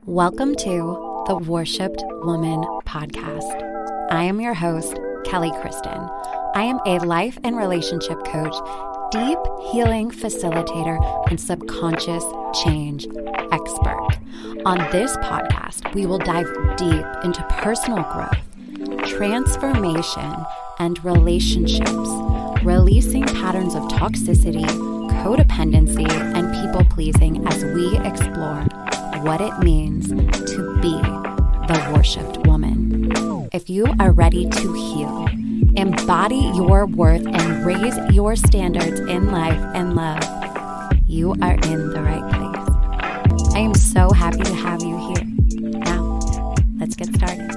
Welcome to the Worshipped Woman podcast. I am your host, kellykristin. I am a life and relationship coach, deep healing facilitator, and subconscious change expert. On this podcast, we will dive deep into personal growth, transformation, and relationships, releasing patterns of toxicity, codependency, and people-pleasing as we explore what it means to be the worshipped woman. If you are ready to heal, embody your worth, and raise your standards in life and love, you are in the right place. I am so happy to have you here. Now, let's get started.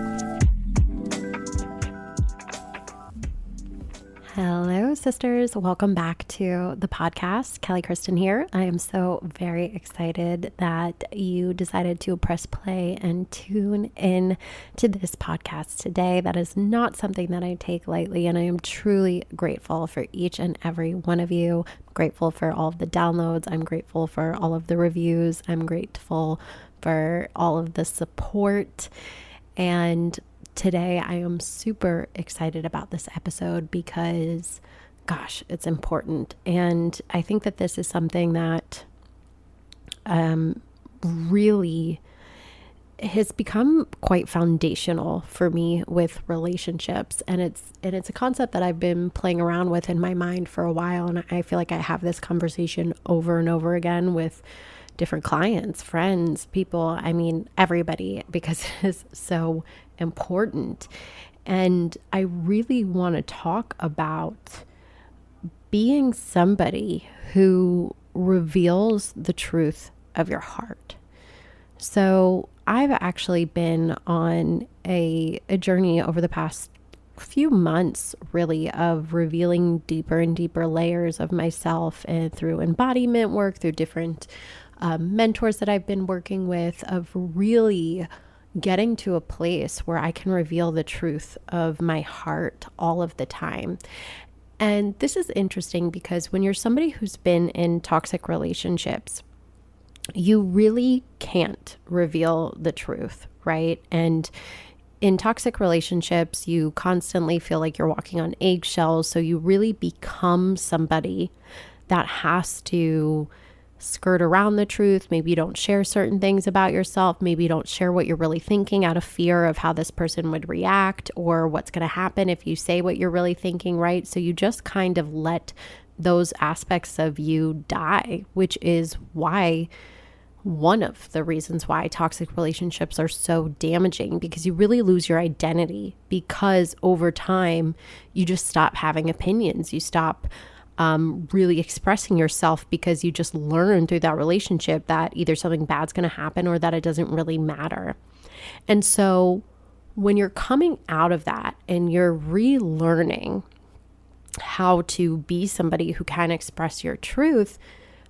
Hello, sisters. Welcome back to the podcast. kellykristin here. I am so very excited that you decided to press play and tune in to this podcast today. That is not something that I take lightly, and I am truly grateful for each and every one of you. I'm grateful for all of the downloads. I'm grateful for all of the reviews. I'm grateful for all of the support. And today, I am super excited about this episode because, gosh, it's important. And I think that this is something that really has become quite foundational for me with relationships. And it's a concept that I've been playing around with in my mind for a while. And I feel like I have this conversation over and over again with different clients, friends, people, everybody, because it is so important. And I really want to talk about being somebody who reveals the truth of your heart. So I've actually been on a journey over the past few months, really, of revealing deeper and deeper layers of myself, and through embodiment work, through different mentors that I've been working with, of really getting to a place where I can reveal the truth of my heart all of the time. And this is interesting because when you're somebody who's been in toxic relationships, you really can't reveal the truth, right? And in toxic relationships, you constantly feel like you're walking on eggshells. So you really become somebody that has to skirt around the truth. Maybe you don't share certain things about yourself. Maybe you don't share what you're really thinking out of fear of how this person would react or what's going to happen if you say what you're really thinking, right? So you just kind of let those aspects of you die, which is why one of the reasons why toxic relationships are so damaging, because you really lose your identity, because over time you just stop having opinions. You stop really expressing yourself, because you just learn through that relationship that either something bad's going to happen or that it doesn't really matter. And so when you're coming out of that and you're relearning how to be somebody who can express your truth,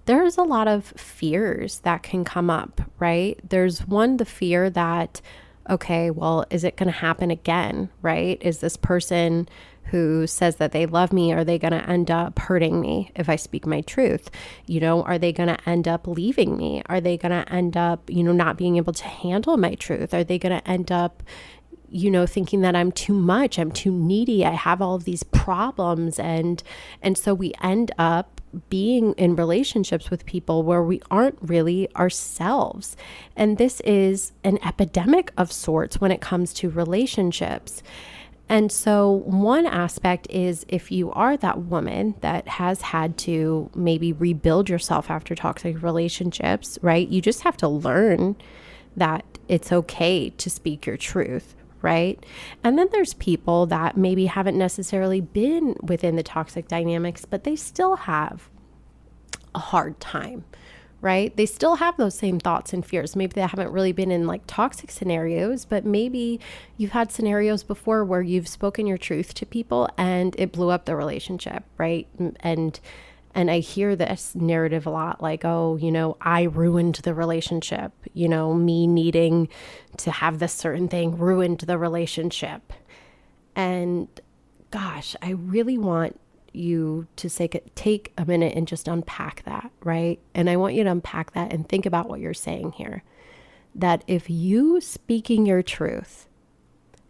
there's a lot of fears that can come up, right? There's the fear that, okay, well, is it going to happen again, right? Is this person who says that they love me, are they going to end up hurting me if I speak my truth? Are they going to end up leaving me? Are they going to end up, not being able to handle my truth? Are they going to end up, thinking that I'm too much, I'm too needy, I have all of these problems. And so we end up being in relationships with people where we aren't really ourselves. And this is an epidemic of sorts when it comes to relationships. And so one aspect is, if you are that woman that has had to maybe rebuild yourself after toxic relationships, right? You just have to learn that it's okay to speak your truth, right? And then there's people that maybe haven't necessarily been within the toxic dynamics, but they still have a hard time, right? They still have those same thoughts and fears. Maybe they haven't really been in like toxic scenarios, but maybe you've had scenarios before where you've spoken your truth to people and it blew up the relationship, right? And I hear this narrative a lot, like, oh, I ruined the relationship, me needing to have this certain thing ruined the relationship. And gosh, I really want you to take a minute and just unpack that, right? And I want you to unpack that and think about what you're saying here. that if you speaking your truth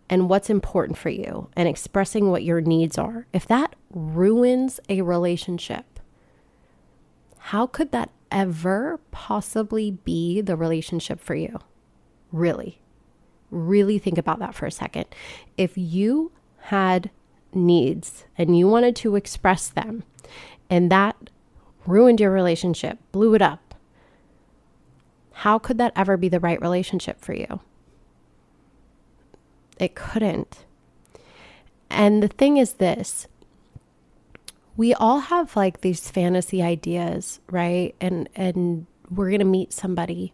and what's important for you and expressing what your needs are, if that ruins a relationship, how could that ever possibly be the relationship for you? Really, really think about that for a second. If you had needs and you wanted to express them and that ruined your relationship, blew it up, how could that ever be the right relationship for you? It couldn't. And the thing is this, we all have like these fantasy ideas, right? And we're going to meet somebody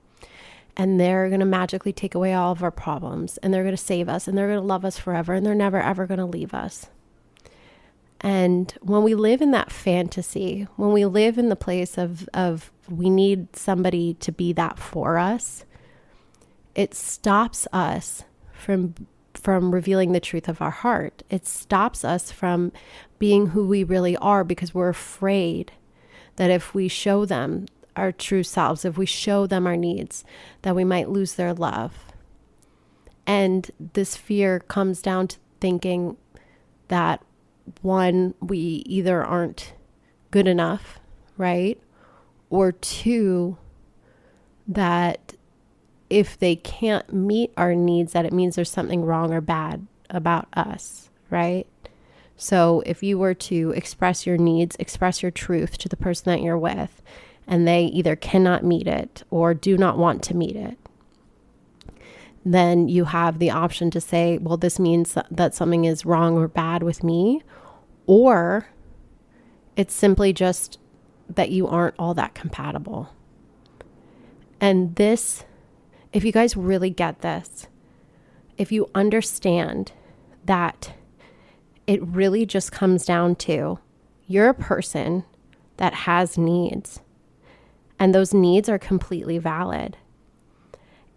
and they're going to magically take away all of our problems and they're going to save us and they're going to love us forever and they're never ever going to leave us. And when we live in that fantasy, when we live in the place of we need somebody to be that for us, it stops us from revealing the truth of our heart. It stops us from being who we really are because we're afraid that if we show them our true selves, if we show them our needs, that we might lose their love. And this fear comes down to thinking that, one, we either aren't good enough, right? Or two, that if they can't meet our needs, that it means there's something wrong or bad about us, right? So if you were to express your needs, express your truth to the person that you're with, and they either cannot meet it or do not want to meet it, then you have the option to say, well, this means that something is wrong or bad with me, or it's simply just that you aren't all that compatible. And this, if you guys really get this, if you understand that it really just comes down to you're a person that has needs, and those needs are completely valid.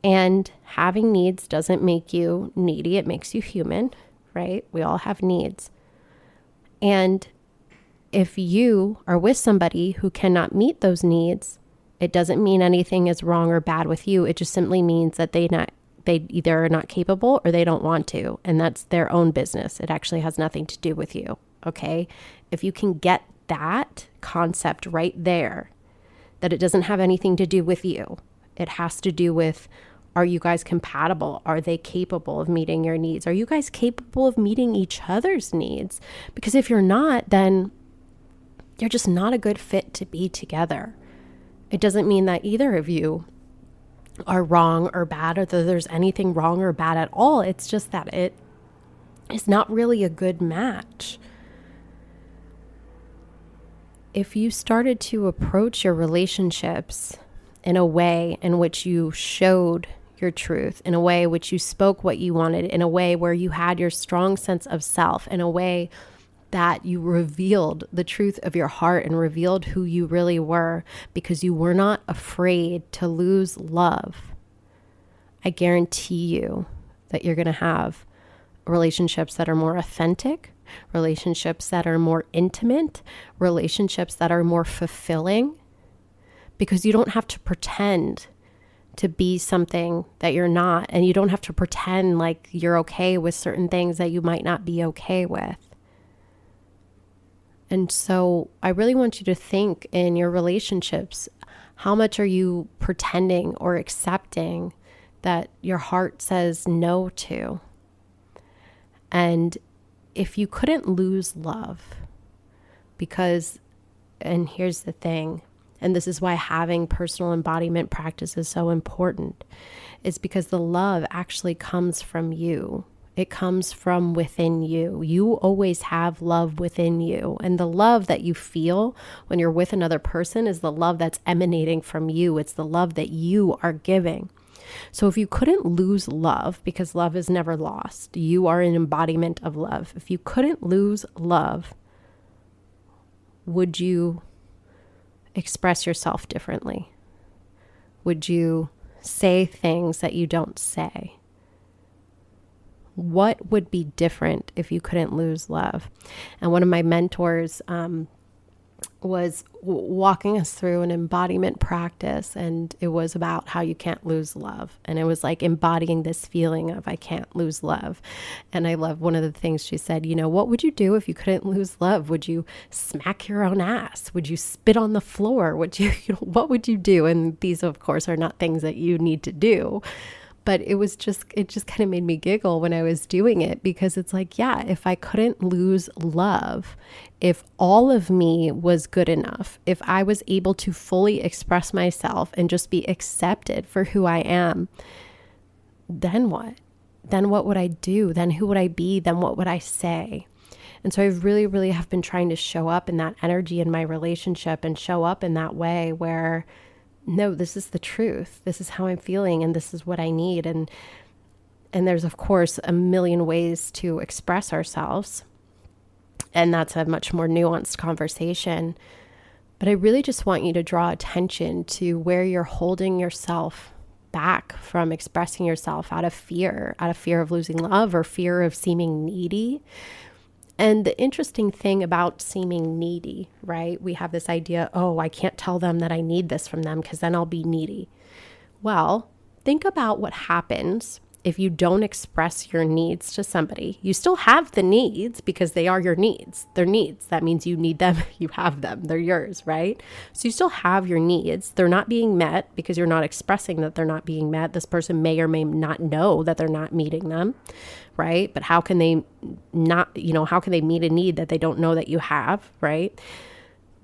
And having needs doesn't make you needy, it makes you human, right? We all have needs. And if you are with somebody who cannot meet those needs, it doesn't mean anything is wrong or bad with you. It just simply means that they either are not capable or they don't want to. And that's their own business. It actually has nothing to do with you. Okay. If you can get that concept right there, that it doesn't have anything to do with you. It has to do with, are you guys compatible? Are they capable of meeting your needs? Are you guys capable of meeting each other's needs? Because if you're not, then you're just not a good fit to be together. It doesn't mean that either of you are wrong or bad, or that there's anything wrong or bad at all. It's just that it is not really a good match. If you started to approach your relationships in a way in which you showed your truth, in a way in which you spoke what you wanted, in a way where you had your strong sense of self, in a way that you revealed the truth of your heart and revealed who you really were because you were not afraid to lose love, I guarantee you that you're going to have relationships that are more authentic, relationships that are more intimate, relationships that are more fulfilling, because you don't have to pretend to be something that you're not, and you don't have to pretend like you're okay with certain things that you might not be okay with. And so I really want you to think in your relationships, how much are you pretending or accepting that your heart says no to? And if you couldn't lose love, because, and here's the thing, and this is why having personal embodiment practice is so important, is because the love actually comes from you. It comes from within you. You always have love within you. And the love that you feel when you're with another person is the love that's emanating from you. It's the love that you are giving. So if you couldn't lose love, because love is never lost, you are an embodiment of love. If you couldn't lose love, would you express yourself differently? Would you say things that you don't say? What would be different if you couldn't lose love? And one of my mentors was walking us through an embodiment practice, and it was about how you can't lose love. And it was like embodying this feeling of I can't lose love. And I love one of the things she said, what would you do if you couldn't lose love? Would you smack your own ass? Would you spit on the floor? Would you, what would you do? And these, of course, are not things that you need to do. But it just kind of made me giggle when I was doing it, because it's like, yeah, if I couldn't lose love, if all of me was good enough, if I was able to fully express myself and just be accepted for who I am, then what? Then what would I do? Then who would I be? Then what would I say? And so I really, really have been trying to show up in that energy in my relationship and show up in that way where, no, this is the truth. This is how I'm feeling, and this is what I need. And there's, of course, a million ways to express ourselves. And that's a much more nuanced conversation. But I really just want you to draw attention to where you're holding yourself back from expressing yourself out of fear of losing love or fear of seeming needy. And the interesting thing about seeming needy, right? We have this idea, oh, I can't tell them that I need this from them because then I'll be needy. Well, think about what happens if you don't express your needs to somebody. You still have the needs because they are your needs. They're needs. That means you need them. You have them. They're yours, right? So you still have your needs. They're not being met because you're not expressing that they're not being met. This person may or may not know that they're not meeting them, right? But how can they not, how can they meet a need that they don't know that you have, right?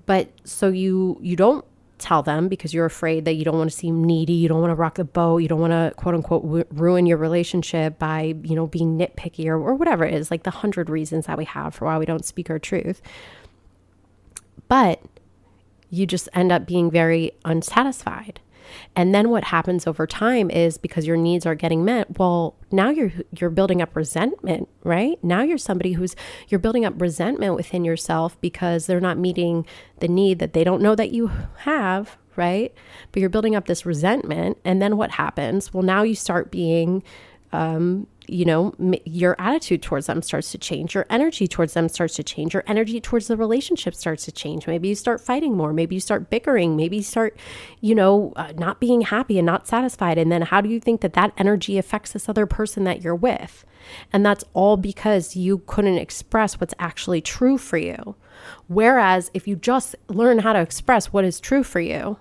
But so you don't tell them because you're afraid that you don't want to seem needy. You don't want to rock the boat. You don't want to, quote unquote, ruin your relationship by, being nitpicky or whatever it is, like the 100 reasons that we have for why we don't speak our truth. But you just end up being very unsatisfied. And then what happens over time is, because your needs are getting met, well, now you're building up resentment, right? Now you're building up resentment within yourself because they're not meeting the need that they don't know that you have, right? But you're building up this resentment. And then what happens? Well, now you start being, your attitude towards them starts to change. Your energy towards them starts to change. Your energy towards the relationship starts to change. Maybe you start fighting more. Maybe you start bickering. Maybe you start, not being happy and not satisfied. And then how do you think that energy affects this other person that you're with? And that's all because you couldn't express what's actually true for you. Whereas if you just learn how to express what is true for you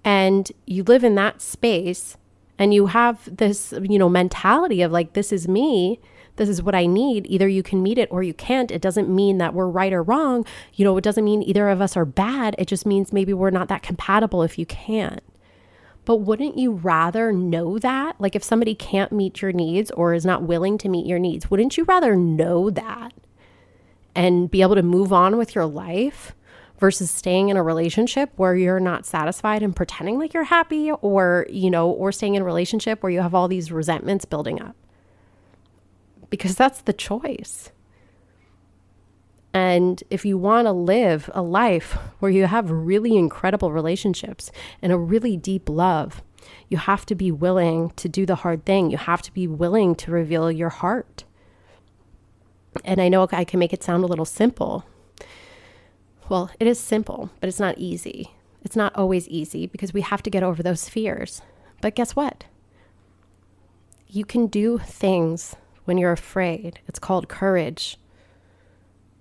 and you live in that space, and you have this, mentality of like, this is me, this is what I need. Either you can meet it or you can't. It doesn't mean that we're right or wrong. It doesn't mean either of us are bad. It just means maybe we're not that compatible if you can't. But wouldn't you rather know that? Like if somebody can't meet your needs or is not willing to meet your needs, wouldn't you rather know that and be able to move on with your life? Versus staying in a relationship where you're not satisfied and pretending like you're happy, or staying in a relationship where you have all these resentments building up. Because that's the choice. And if you want to live a life where you have really incredible relationships and a really deep love, you have to be willing to do the hard thing. You have to be willing to reveal your heart. And I know I can make it sound a little simple. Well, it is simple, but it's not easy. It's not always easy because we have to get over those fears. But guess what? You can do things when you're afraid. It's called courage.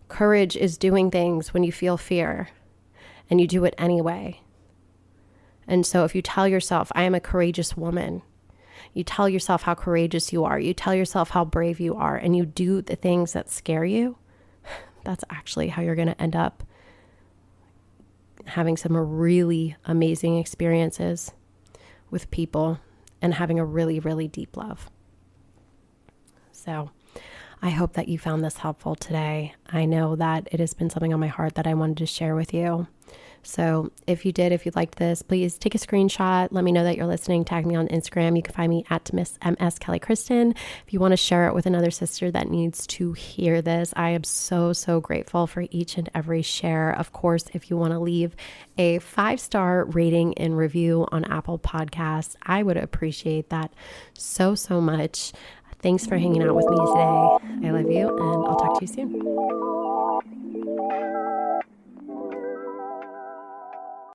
Courage is doing things when you feel fear, and you do it anyway. And so if you tell yourself, I am a courageous woman, you tell yourself how courageous you are, you tell yourself how brave you are, and you do the things that scare you, that's actually how you're going to end up having some really amazing experiences with people and having a really, really deep love. So I hope that you found this helpful today. I know that it has been something on my heart that I wanted to share with you. So if you liked this, please take a screenshot. Let me know that you're listening. Tag me on Instagram. You can find me at Miss MS kellykristin. If you want to share it with another sister that needs to hear this, I am so, so grateful for each and every share. Of course, if you want to leave a 5-star rating and review on Apple Podcasts, I would appreciate that so, so much. Thanks for hanging out with me today. I love you, and I'll talk to you soon.